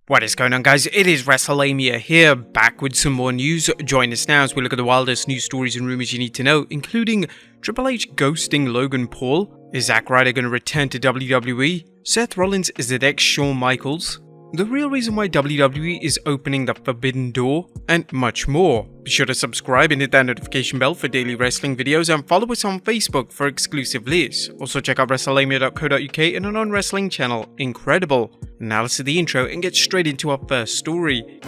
What is going on, guys? It is Wrestlelamia here, back with some more news. Join us now as we look at the wildest news stories and rumors you need to know, including Triple H ghosting Logan Paul. Is Zack Ryder going to return to WWE? Seth Rollins is the next Shawn Michaels? The real reason why WWE is opening the forbidden door, and much more. Be sure to subscribe and hit that notification bell for daily wrestling videos, and follow us on Facebook for exclusive lists. Also check out Wrestlelamia.co.uk and our non-wrestling channel, Incredible. Now let's do the intro and get straight into our first story.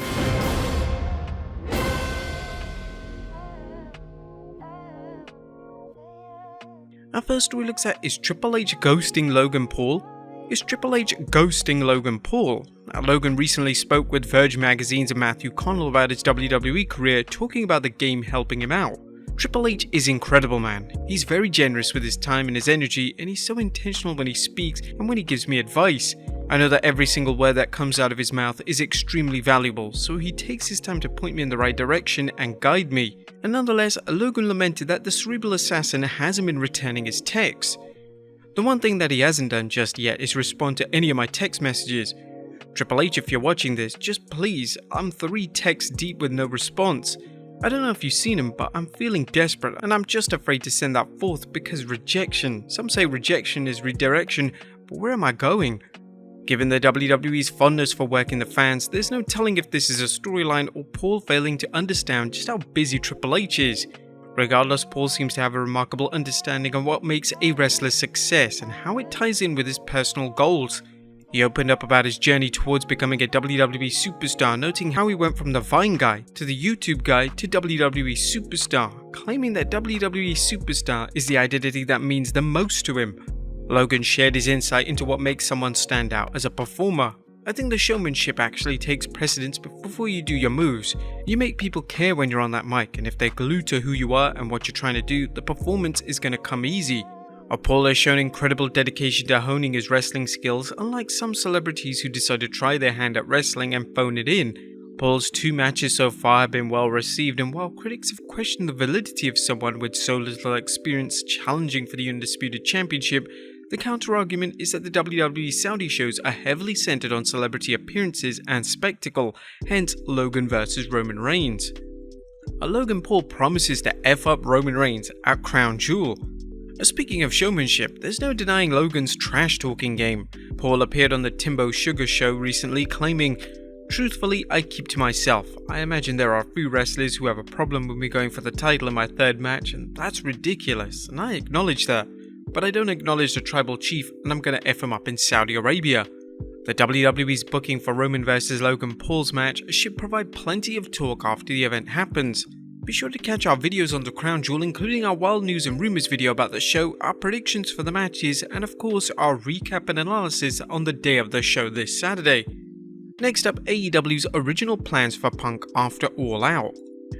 Our first story looks at, is Triple H ghosting Logan Paul? Is Triple H ghosting Logan Paul? Now, Logan recently spoke with Verge Magazine's Matthew Connell about his WWE career, talking about the game helping him out. Triple H is incredible, man. He's very generous with his time and his energy, and he's so intentional when he speaks and when he gives me advice. I know that every single word that comes out of his mouth is extremely valuable, so he takes his time to point me in the right direction and guide me. And nonetheless, Logan lamented that the cerebral assassin hasn't been returning his texts. The one thing that he hasn't done just yet is respond to any of my text messages. Triple H, if you're watching this, just please, I'm 3 texts deep with no response. I don't know if you've seen him, but I'm feeling desperate and I'm just afraid to send that forth because rejection. Some say rejection is redirection, but where am I going? Given the WWE's fondness for working the fans, there's no telling if this is a storyline or Paul failing to understand just how busy Triple H is. Regardless, Paul seems to have a remarkable understanding of what makes a wrestler's success and how it ties in with his personal goals. He opened up about his journey towards becoming a WWE superstar, noting how he went from the Vine guy to the YouTube guy to WWE superstar, claiming that WWE superstar is the identity that means the most to him. Logan shared his insight into what makes someone stand out as a performer. I think the showmanship actually takes precedence before you do your moves. You make people care when you're on that mic, and if they're glued to who you are and what you're trying to do, the performance is going to come easy. Paul has shown incredible dedication to honing his wrestling skills, unlike some celebrities who decide to try their hand at wrestling and phone it in. Paul's 2 matches so far have been well received, and while critics have questioned the validity of someone with so little experience challenging for the Undisputed Championship, the counter-argument is that the WWE Saudi shows are heavily centered on celebrity appearances and spectacle, hence Logan vs Roman Reigns. Logan Paul promises to F up Roman Reigns at Crown Jewel. Speaking of showmanship, there's no denying Logan's trash-talking game. Paul appeared on the Timbo Sugar show recently claiming, "Truthfully, I keep to myself. I imagine there are a few wrestlers who have a problem with me going for the title in my 3rd match, and that's ridiculous, and I acknowledge that. But I don't acknowledge the tribal chief, and I'm gonna F him up in Saudi Arabia." The WWE's booking for Roman vs Logan Paul's match should provide plenty of talk after the event happens. Be sure to catch our videos on the Crown Jewel, including our wild news and rumors video about the show, our predictions for the matches, and of course our recap and analysis on the day of the show this Saturday. Next up, AEW's original plans for Punk after All Out.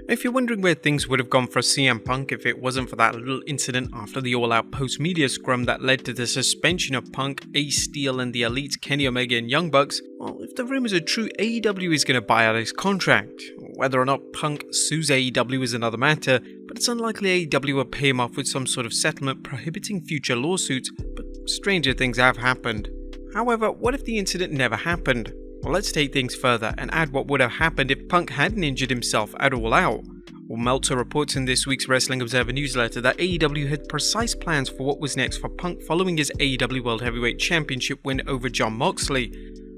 If you're wondering where things would have gone for CM Punk if it wasn't for that little incident after the All Out post-media scrum that led to the suspension of Punk, Ace Steel and the Elite, Kenny Omega and Young Bucks, well, if the rumors are true, AEW is going to buy out his contract. Whether or not Punk sues AEW is another matter, but it's unlikely AEW will pay him off with some sort of settlement prohibiting future lawsuits, but stranger things have happened. However, what if the incident never happened? Well, let's take things further and add what would have happened if Punk hadn't injured himself at All Out. Well, Meltzer reports in this week's Wrestling Observer newsletter that AEW had precise plans for what was next for Punk following his AEW World Heavyweight Championship win over Jon Moxley.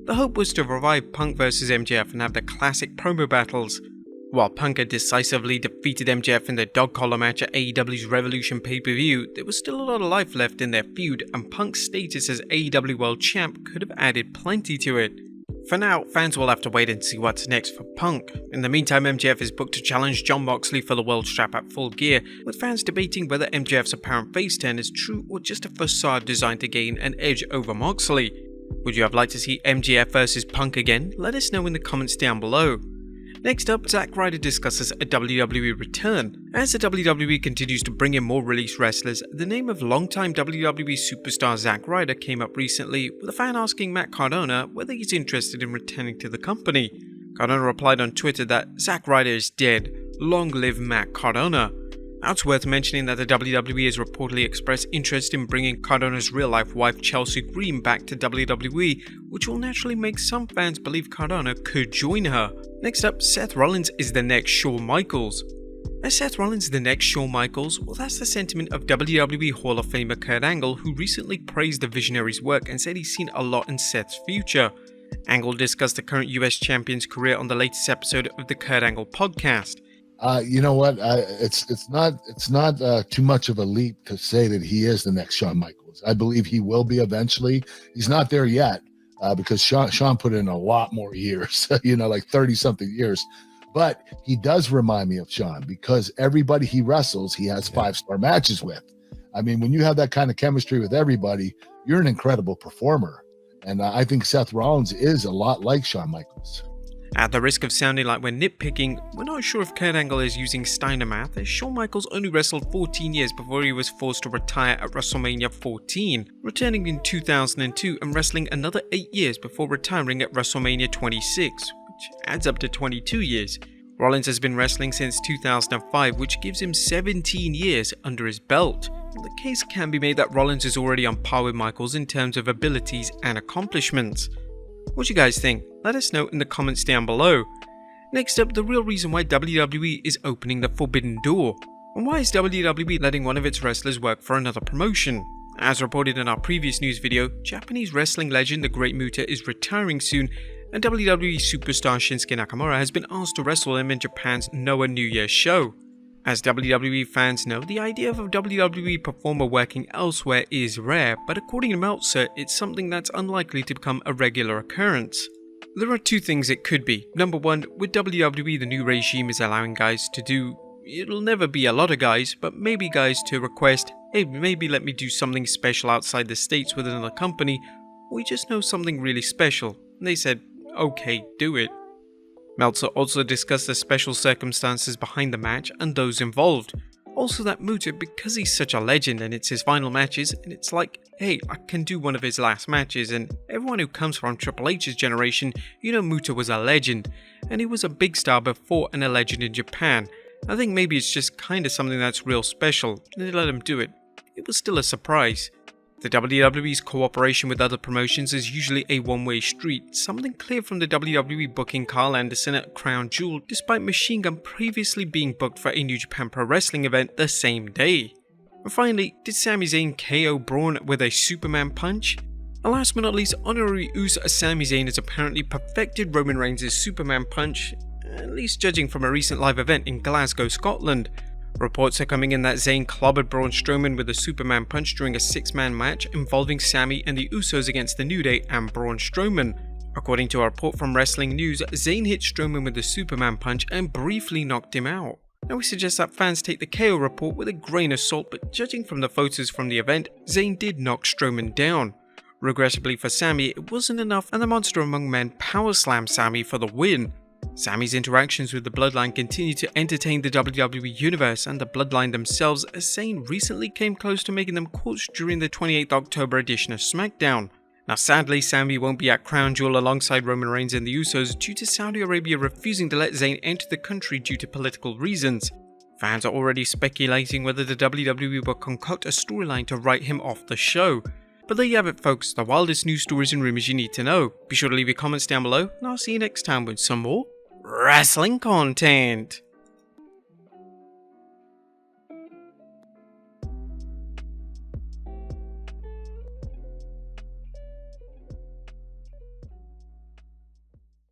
The hope was to revive Punk vs MJF and have the classic promo battles. While Punk had decisively defeated MJF in the dog collar match at AEW's Revolution pay-per-view, there was still a lot of life left in their feud, and Punk's status as AEW World Champ could have added plenty to it. For now, fans will have to wait and see what's next for Punk. In the meantime, MJF is booked to challenge Jon Moxley for the world strap at Full Gear, with fans debating whether MJF's apparent face turn is true or just a facade designed to gain an edge over Moxley. Would you have liked to see MJF versus Punk again? Let us know in the comments down below. Next up, Zack Ryder discusses a WWE return. As the WWE continues to bring in more released wrestlers, the name of longtime WWE superstar Zack Ryder came up recently, with a fan asking Matt Cardona whether he's interested in returning to the company. Cardona replied on Twitter that Zack Ryder is dead, long live Matt Cardona. Now it's worth mentioning that the WWE has reportedly expressed interest in bringing Cardona's real-life wife Chelsea Green back to WWE, which will naturally make some fans believe Cardona could join her. Next up, Seth Rollins is the next Shawn Michaels. Is Seth Rollins the next Shawn Michaels? Well, that's the sentiment of WWE Hall of Famer Kurt Angle, who recently praised the Visionary's work and said he's seen a lot in Seth's future. Angle discussed the current US Champion's career on the latest episode of the Kurt Angle podcast. You know what? It's not too much of a leap to say that he is the next Shawn Michaels. I believe he will be eventually. He's not there yet because Shawn put in a lot more years, like 30-something years. But he does remind me of Shawn because everybody he wrestles, he has 5-star matches with. I mean, when you have that kind of chemistry with everybody, you're an incredible performer. And I think Seth Rollins is a lot like Shawn Michaels. At the risk of sounding like we're nitpicking, we're not sure if Kurt Angle is using Steiner math, as Shawn Michaels only wrestled 14 years before he was forced to retire at WrestleMania 14, returning in 2002 and wrestling another 8 years before retiring at WrestleMania 26, which adds up to 22 years. Rollins has been wrestling since 2005, which gives him 17 years under his belt. The case can be made that Rollins is already on par with Michaels in terms of abilities and accomplishments. What do you guys think? Let us know in the comments down below. Next up, the real reason why WWE is opening the forbidden door. And why is WWE letting one of its wrestlers work for another promotion? As reported in our previous news video, Japanese wrestling legend The Great Muta is retiring soon, and WWE superstar Shinsuke Nakamura has been asked to wrestle him in Japan's Noah New Year's show. As WWE fans know, the idea of a WWE performer working elsewhere is rare, but according to Meltzer, it's something that's unlikely to become a regular occurrence. There are two things it could be. Number one, with WWE the new regime is allowing guys to do, it'll never be a lot of guys, but maybe guys to request, hey, maybe let me do something special outside the States with another company, we just know something really special. And they said, okay, do it. Meltzer also discussed the special circumstances behind the match and those involved. Also that Muta, because he's such a legend and it's his final matches, and it's like, hey, I can do one of his last matches, and everyone who comes from Triple H's generation, Muta was a legend, and he was a big star before and a legend in Japan. I think maybe it's just kinda something that's real special, and they let him do it. It was still a surprise. The WWE's cooperation with other promotions is usually a one-way street, something clear from the WWE booking Carl Anderson at Crown Jewel, despite Machine Gun previously being booked for a New Japan Pro Wrestling event the same day. And finally, did Sami Zayn KO Braun with a Superman punch? And last but not least, Honorary Uso Sami Zayn has apparently perfected Roman Reigns' Superman punch, at least judging from a recent live event in Glasgow, Scotland. Reports are coming in that Zayn clobbered Braun Strowman with a Superman punch during a 6-man match involving Sami and the Usos against the New Day and Braun Strowman. According to a report from Wrestling News, Zayn hit Strowman with the Superman punch and briefly knocked him out. Now we suggest that fans take the KO report with a grain of salt, but judging from the photos from the event, Zayn did knock Strowman down. Regrettably for Sami, it wasn't enough and the Monster Among Men power slammed Sami for the win. Sami's interactions with the Bloodline continue to entertain the WWE Universe and the Bloodline themselves, as Zayn recently came close to making them quotes during the 28th October edition of SmackDown. Now sadly, Sami won't be at Crown Jewel alongside Roman Reigns and the Usos due to Saudi Arabia refusing to let Zayn enter the country due to political reasons. Fans are already speculating whether the WWE will concoct a storyline to write him off the show. But there you have it folks, the wildest news stories and rumors you need to know. Be sure to leave your comments down below, and I'll see you next time with some more wrestling content.